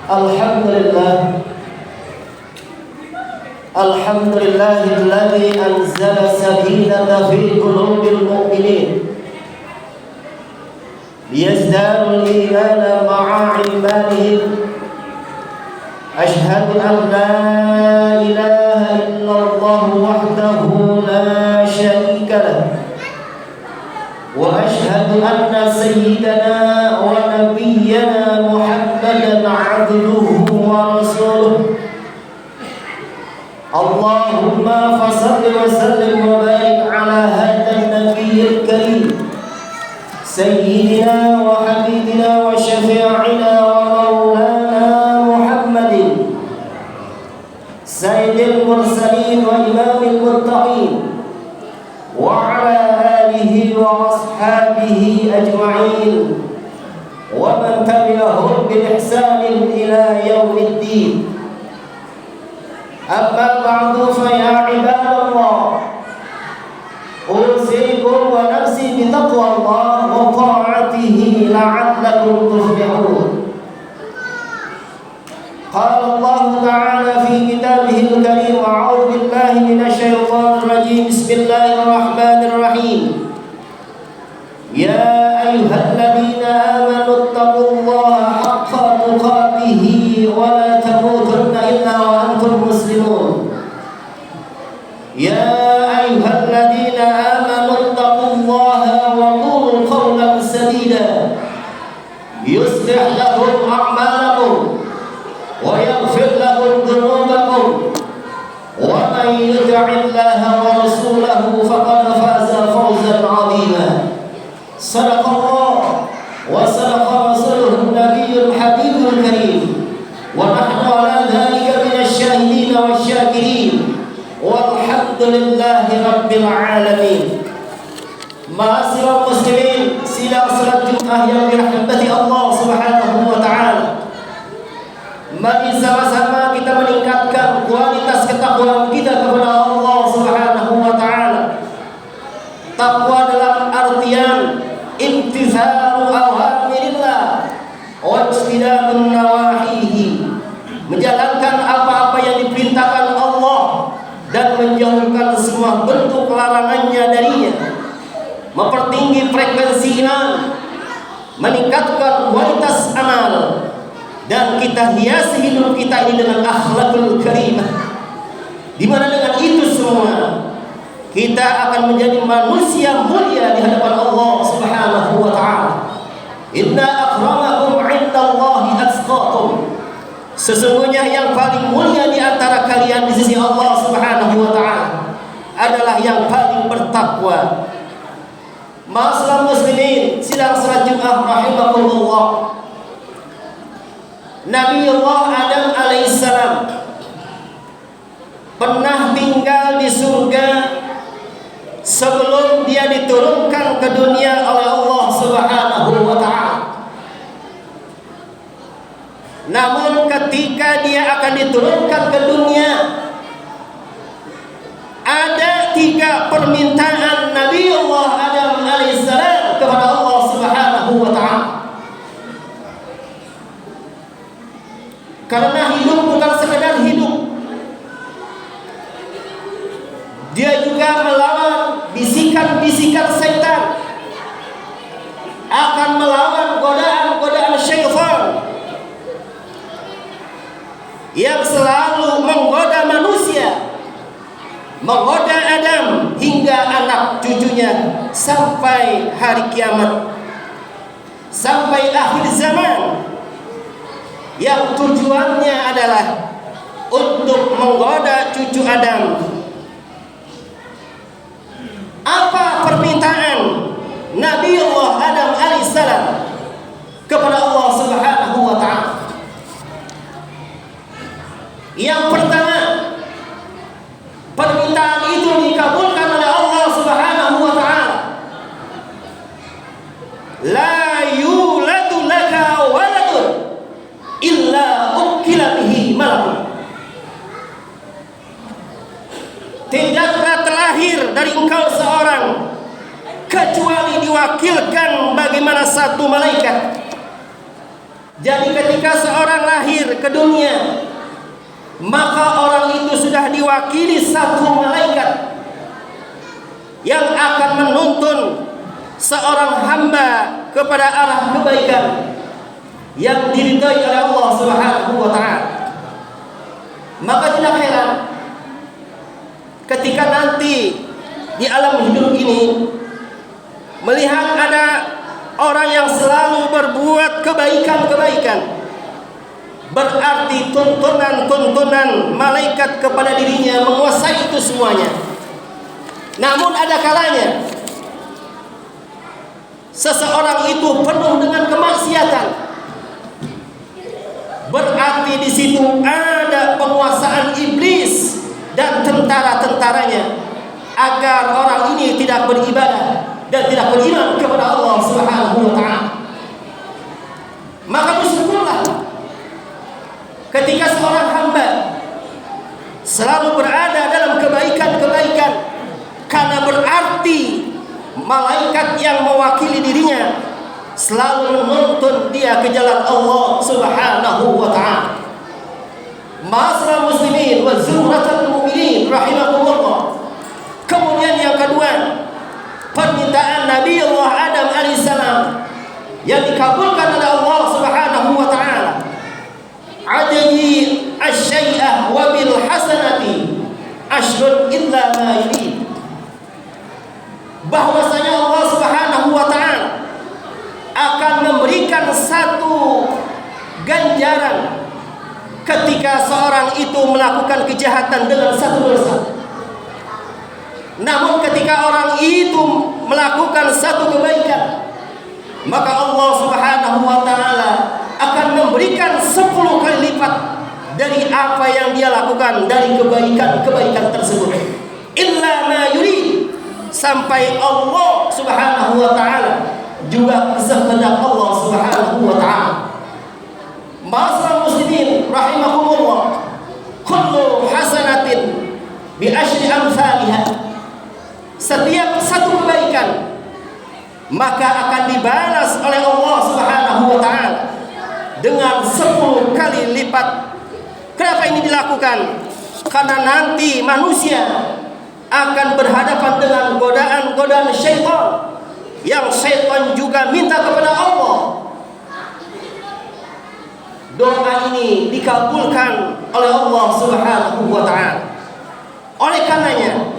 Alhamdulillah, alhamdulillahilladzi anzala sakinata fi qulubil mu'minin liyazdadu al-imana ma'a imanihim. Ashhadu an la ilaha illallah wahdahu la syarika lah, wa ashhadu anna sayyidana wa nabiyyana Muhammadan abduhu wa rasuluh. Allahumma fasalli wa sallim wa barik ala hadha an-nabiyyil karim sayyidina wa habibina wa syafi'ina wa maulana Muhammadin sayyidil mursalin wa imamil muttaqin wa ala alihi wa ashabihi ajma'in wa man tabi'ahum bi ihsanin ila yaumiddin. Amma ba'du, fa ya ibadallah, usikum wa nafsi bi taqwallah wa ta'atihi la'allakum tuflihun. Qala Allah ta'ala fi kitabihil karim, a'udzu billahi minasy syaithanir rajim. Bismillahirrahmanirrahim. Ya ayyuhalladzina amanu taqullaha haqqa tuqatih wa la tamutunna illa wa antum muslimun. Ya ayyuhalladzina amanu taqullaha wa qulu qawlan sadida yuslih lakum a'malakum wa yaghfir lakum dhunubakum wa man yuti'illaha wa rasulahu faqad faza fawzan 'azima. Sadaqallah wa sadaqa rasuluhu nabiyyul habibul karim wa nahnu ala dhalika minasyahidin wasyakirin walhamdulillahi rabbil alamin. Ma'asyiral muslimin, sidang salat Jumat yang dirahmati Allah Subhanahu wa taala. Mari sama-sama kita meningkatkan kualitas ketakwaan kita kepada Allah Subhanahu wa taala. Takwa dalam artian imtithalu awamirillah wa ijtinabun nawahihi, menjalankan apa-apa yang diperintahkan Allah dan menjauhkan semua bentuk larangannya darinya, mempertinggi frekuensi iman, meningkatkan kualitas amal, dan kita hiasi hidup kita ini dengan akhlakul karimah, di mana dengan itu semua kita akan menjadi manusia mulia di hadapan Allah Subhanahu wa taala. Inna akramakum 'indallahi atqakum. Sesungguhnya yang paling mulia di antara kalian di sisi Allah Subhanahu wa taala adalah yang paling bertakwa. Ma'asyiral muslimin, sidang salat Jumat rahimakumullah. Nabiullah Adam alaihissalam pernah tinggal di surga sebelum dia diturunkan ke dunia oleh Allah Subhanahu wa taala. Namun ketika dia akan diturunkan ke dunia, ada 3 permintaan Nabiullah Adam alaihissalam kepada Allah Subhanahu wa taala. Karena hidup bukan sekedar hidup, dia juga melawan bisikan-bisikan setan, akan melawan godaan-godaan syaitan yang selalu menggoda manusia, menggoda Adam hingga anak cucunya sampai hari kiamat, sampai akhir zaman, yang tujuannya adalah untuk menggoda cucu Adam. Apa permintaan Nabiullah Adam alaihissalam kepada Allah Subhanahu wa taala? Yang pertama, permintaan itu dikabulkan oleh Allah Subhanahu wa taala. La yuladu laka waladun illa ukila bihi malakun. Tidaklah terlahir dari engkau seorang kecuali diwakilkan bagaimana satu malaikat. Jadi ketika seorang lahir ke ke dunia, maka orang itu sudah diwakili satu malaikat yang akan menuntun seorang hamba kepada arah kebaikan yang diridhai oleh Allah Subhanahu wa taala. Maka tidak heran ketika nanti di alam hidup ini melihat ada orang yang selalu berbuat kebaikan-kebaikan, berarti tuntunan-tuntunan malaikat kepada dirinya menguasai itu semuanya. Namun ada kalanya seseorang itu penuh dengan kemaksiatan, berarti di situ ada penguasaan iblis dan tentara-tentaranya agar orang ini tidak beribadah dan tidak beriman kepada Allah Subhanahu wa taala. Maka bersyukurlah ketika seorang hamba selalu berada dalam kebaikan-kebaikan, karena berarti malaikat yang mewakili dirinya selalu menuntun dia ke jalan Allah Subhanahu wa taala. Ma'asyiral muslimin wa zumratul mu'minin rahimakumullah. Kemudian yang kedua, permintaan Nabi Allah Adam alaihissalam yang dikabulkan oleh Allah Subhanahu wa taala. Adji asy-syai'ah wa bil hasanati asyrun illa ma yurid. Bahwasanya Allah Subhanahu wa taala akan memberikan satu ganjaran ketika seorang itu melakukan kejahatan dengan satu dosa. Namun ketika orang itu melakukan satu kebaikan, maka Allah Subhanahu wa taala akan memberikan 10 kali lipat dari apa yang dia lakukan dari kebaikan-kebaikan tersebut. Illa ma yurid, sampai Allah Subhanahu wa taala juga kehendak Allah Subhanahu wa taala. Ma'asyiral muslimin rahimakumullah, kullu hasanatin bi asyri amsalihha. Setiap satu kebaikan maka akan dibalas oleh Allah Subhanahu wa taala dengan 10 kali lipat. Kenapa ini dilakukan? Karena nanti manusia akan berhadapan dengan godaan-godaan syaitan, yang syaitan juga minta kepada Allah. Doa ini dikabulkan oleh Allah Subhanahu wa taala. Oleh karenanya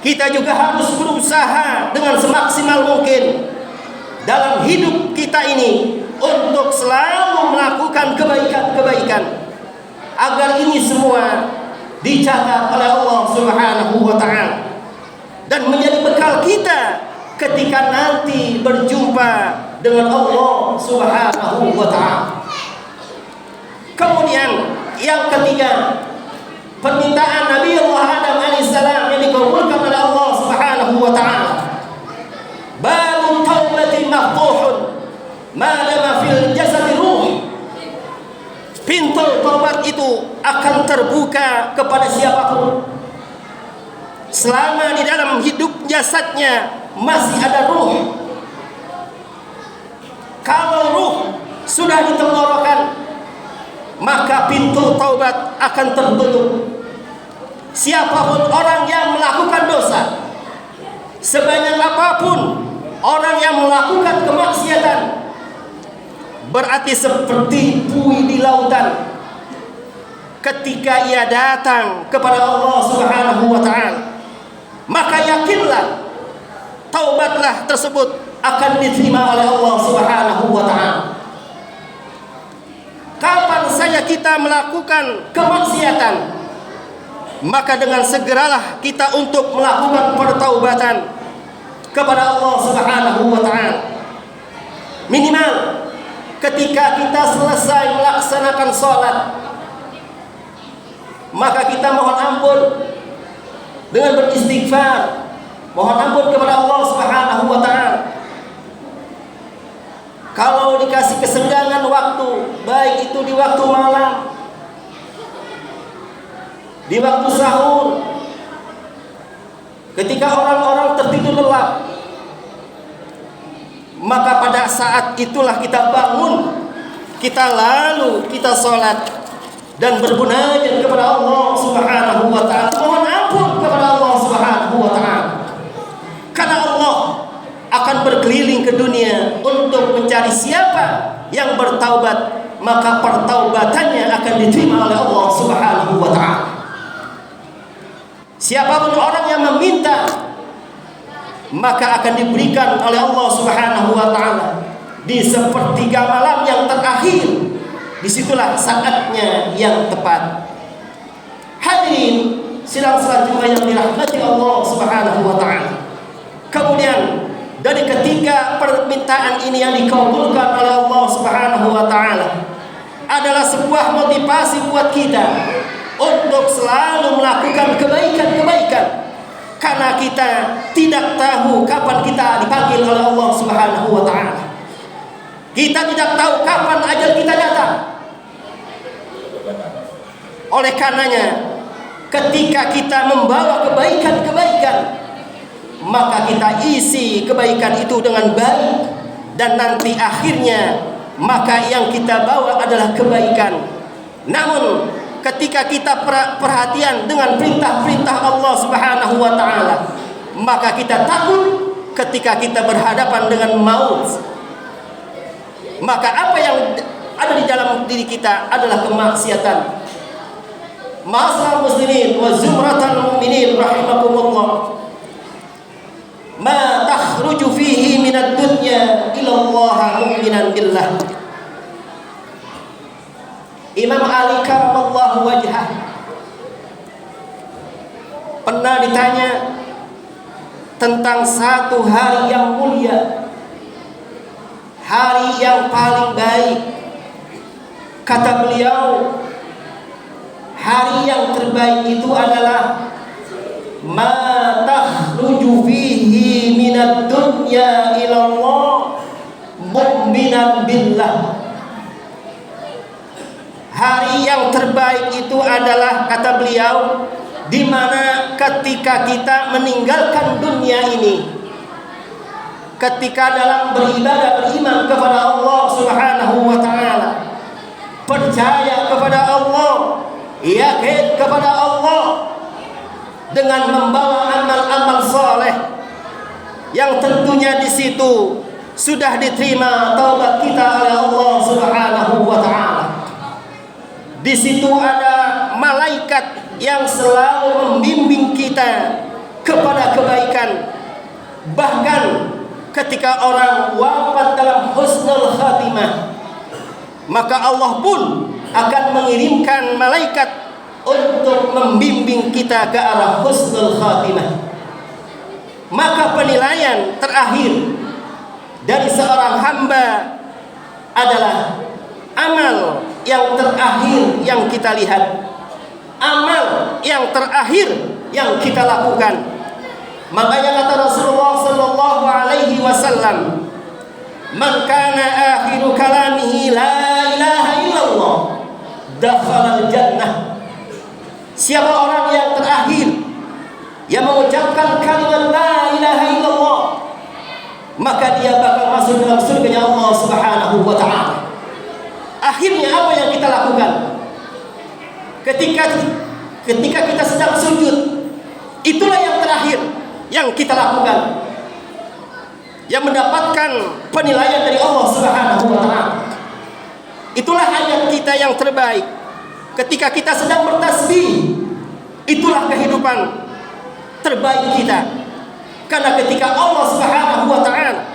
kita juga harus berusaha dengan semaksimal mungkin dalam hidup kita ini untuk selalu melakukan kebaikan-kebaikan, agar ini semua dicatat oleh Allah Subhanahu wa taala dan menjadi bekal kita ketika nanti berjumpa dengan Allah Subhanahu wa taala. Kemudian yang ketiga, permintaan Nabi Allah Adam alaihissalam yang dikabulkan oleh Allah Subhanahu wa taala. Babu taubati maftuhun ma dama fil jasadi ruh. Pintu taubat itu akan terbuka kepada siapapun selama di dalam hidup jasadnya masih ada ruh. Kalau ruh sudah ditenggorokan, maka pintu taubat akan tertutup. Siapapun orang yang melakukan dosa, sebanyak apapun orang yang melakukan kemaksiatan, berarti seperti buih di lautan ketika ia datang kepada Allah Subhanahu wa taala. Maka yakinlah taubatlah tersebut akan diterima oleh Allah Subhanahu wa taala. Kapan saja kita melakukan kemaksiatan, maka dengan segeralah kita untuk melakukan pertaubatan kepada Allah Subhanahu wa taala. Minimal ketika kita selesai melaksanakan sholat, maka kita mohon ampun dengan beristighfar, mohon ampun kepada Allah Subhanahu wa taala. Kalau dikasih kesenggangan waktu, baik itu di waktu malam, di waktu sahur, ketika orang-orang tertidur lelap, maka pada saat itulah kita bangun, kita lalu kita sholat, dan berbunajat kepada Allah Subhanahu wa taala, mohon ampun kepada Allah Subhanahu wa taala. Karena Allah akan berkeliling ke dunia untuk mencari siapa yang bertaubat, maka pertaubatannya akan diterima oleh Allah Subhanahu wa taala. Siapapun orang yang meminta, maka akan diberikan oleh Allah Subhanahu wa taala di sepertiga malam yang terakhir. Disitulah saatnya yang tepat. Hadirin sidang salat Jumat yang dirahmati Allah Subhanahu wa taala. Kemudian dari ketiga permintaan ini yang dikabulkan oleh Allah Subhanahu wa taala adalah sebuah motivasi buat kita untuk selalu melakukan kebaikan-kebaikan, karena kita tidak tahu kapan kita dipanggil oleh Allah Subhanahu wa taala. Kita tidak tahu kapan ajal kita datang. Oleh karenanya, ketika kita membawa kebaikan-kebaikan, maka kita isi kebaikan itu dengan baik, dan nanti akhirnya maka yang kita bawa adalah kebaikan. Namun ketika kita perhatian dengan perintah-perintah Allah Subhanahu wa taala, maka kita takut ketika kita berhadapan dengan maut. Maka apa yang ada di dalam diri kita adalah kemaksiatan. Ma'asyiral muslimin wa zumratal mu'minin rahimakumullah, ma takhruju fihi minad dunya ila Allah mu'minan billah. Imam Ali karamallahu wajhah pernah ditanya tentang satu hari yang mulia, hari yang paling baik. Kata beliau, hari yang terbaik itu adalah ma takhruju fihi minad dunya ila Allah mu'minan billah. Hari yang terbaik itu adalah, kata beliau, di mana ketika kita meninggalkan dunia ini, ketika dalam beribadah beriman kepada Allah Subhanahu wa taala, percaya kepada Allah, yakin kepada Allah, dengan membawa amal-amal saleh yang tentunya di situ sudah diterima taubat kita oleh Allah Subhanahu wa taala. Di situ ada malaikat yang selalu membimbing kita kepada kebaikan. Bahkan ketika orang wafat dalam husnul khatimah, maka Allah pun akan mengirimkan malaikat untuk membimbing kita ke arah husnul khatimah. Maka penilaian terakhir dari seorang hamba adalah amal yang terakhir yang kita lihat, amal yang terakhir yang kita lakukan. Makanya kata Rasulullah sallallahu alaihi wasallam, man kana akhiru kalamihi la ilaha illallah dakhala al-jannah. Siapa orang yang terakhir yang mengucapkan kalimat la ilaha illallah, maka dia bakal masuk dalam surganya Allah Subhanahu wa taala. Akhirnya apa yang kita lakukan? Ketika kita sedang sujud, itulah yang terakhir yang kita lakukan, yang mendapatkan penilaian dari Allah Subhanahu wa taala. Itulah ayat kita yang terbaik. Ketika kita sedang bertasbih, itulah kehidupan terbaik kita. Karena ketika Allah Subhanahu wa taala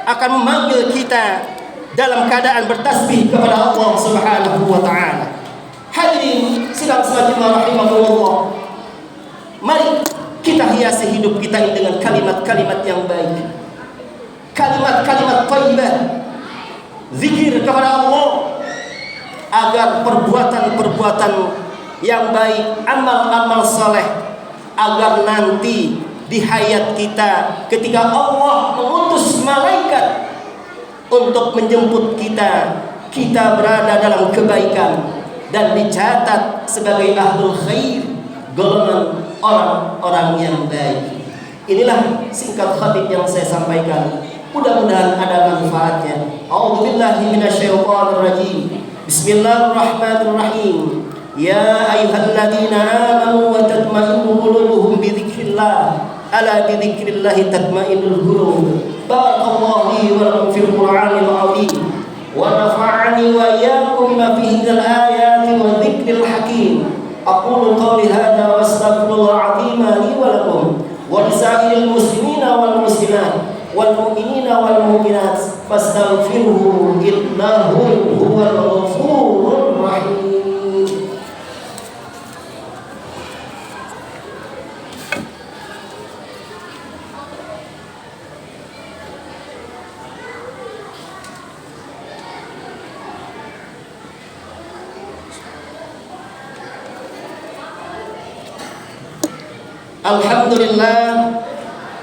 akan memanggil kita dalam keadaan bertasbih kepada Allah Subhanahu wa taala. Hadirin sidang salat Jumat rahimakumullah, mari kita hiasi hidup kita ini dengan kalimat-kalimat yang baik, kalimat-kalimat thayyibah, zikir kepada Allah, agar perbuatan-perbuatan yang baik, amal-amal saleh, agar nanti di hayat kita ketika Allah mengutus malaikat untuk menjemput kita, kita berada dalam kebaikan dan dicatat sebagai ahlul khair, golongan orang-orang yang baik. Inilah singkat khatib yang saya sampaikan. Mudah-mudahan ada manfaatnya. A'udzubillahi minasyaitonir rajim. Bismillahirrahmanirrahim. يا أيها الذين آمنوا وتطمئن قلوبهم بذكر الله ألا بذكر الله تطمئن القلوب. بارك الله لي ولكم في القرآن العظيم ونفعني وإياكم بما فيه من الآيات والذكر الحكيم. أقول قولي هذا وأستغفر الله العظيم لي ولكم ولسائر المسلمين والمسلمات والمؤمنين والمؤمنات فاستغفروه إنه هو الغفور الرحيم.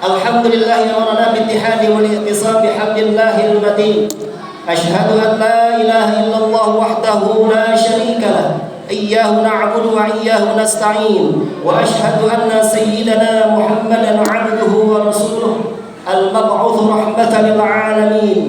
الحمد لله أمرنا بالاتحاد والاعتصام بحبل الله المتين. أشهد أن لا إله إلا الله وحده لا شريك له إياه نعبد وإياه نستعين. وأشهد أن سيدنا محمدا عبده ورسوله المبعوث رحمة للعالمين.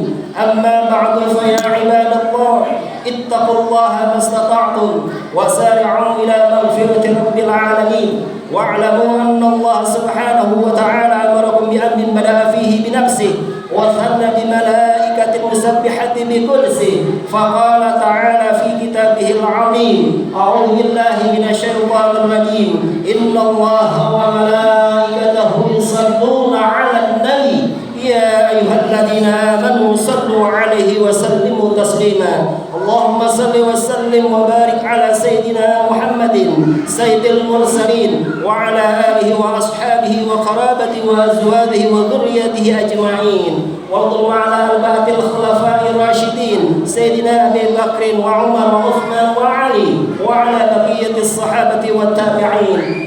أما بعد فيا عباد الله اتقوا الله ما استطعتم وسارعوا إلى مغفرة رب العالمين. واعلموا أن الله سبحانه وتعالى أمركم بأمر بدأ فيه بنفسه وثنى بملائكة مسبحة بقدسه. فقال تعالى في كتابه العظيم أعوذ بالله من الشيطان الرجيم إن الله وملائكته يصلون على النبي يا أيها الذين آمنوا صلوا عليه وسلموا تسليما. اللهم صل وسلم وبارك على سيدنا محمد سيد المرسلين وعلى آله وأصحابه وقرابته وأزواجه وذريته أجمعين. وارضوا على أربعة الخلفاء الراشدين سيدنا أبي بكر وعمر وعثمان وعلي وعلى بقية الصحابة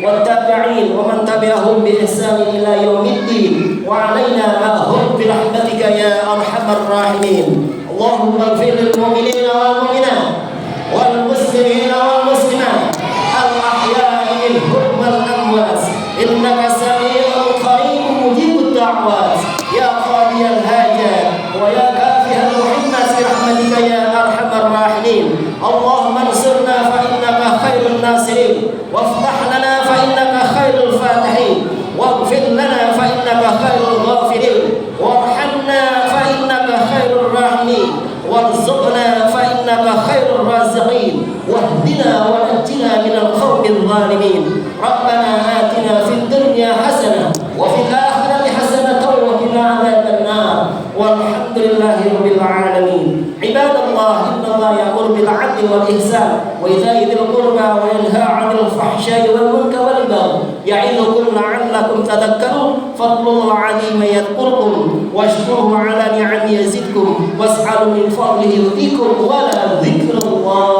والتابعين ومن تبعهم بإحسان إلى يوم الدين. وعلينا معهم برحمتك يا أرحم الراحمين. اللهم اغفر للمؤمنين والمؤمنات والمسلمين والمسلمات الأحياء منهم والأموات إنك سميع قريب مجيب الدعوات يا قاضي الحاجات ويا كافي المحبة برحمتك يا أرحم الراحمين. اللهم انصرنا فإنك خير الناصرين وافتح لنا فإنك خير الفاتحين واغفر لنا فإنك خير الغافرين وارحمنا فإنك خير الراحمين وارزقنا فإنك خير الرازقين واهدنا ونجنا من القوم الظالمين. ربنا آتنا في الدنيا حسنة وفي الآخرة حسنة وقنا عذاب النار والحمد لله رب العالمين. عباد الله إن الله يأمر بالعدل والإحسان وإيتاء ذي القربى وينهى عن الفحشاء والمنكر والبغي يعظكم لعلكم تذكرون. فاذكروا الله العظيم يذكركم واشكروه على نعمه يزدكم واسألوا من فضله يؤتكم ولا ذكر الله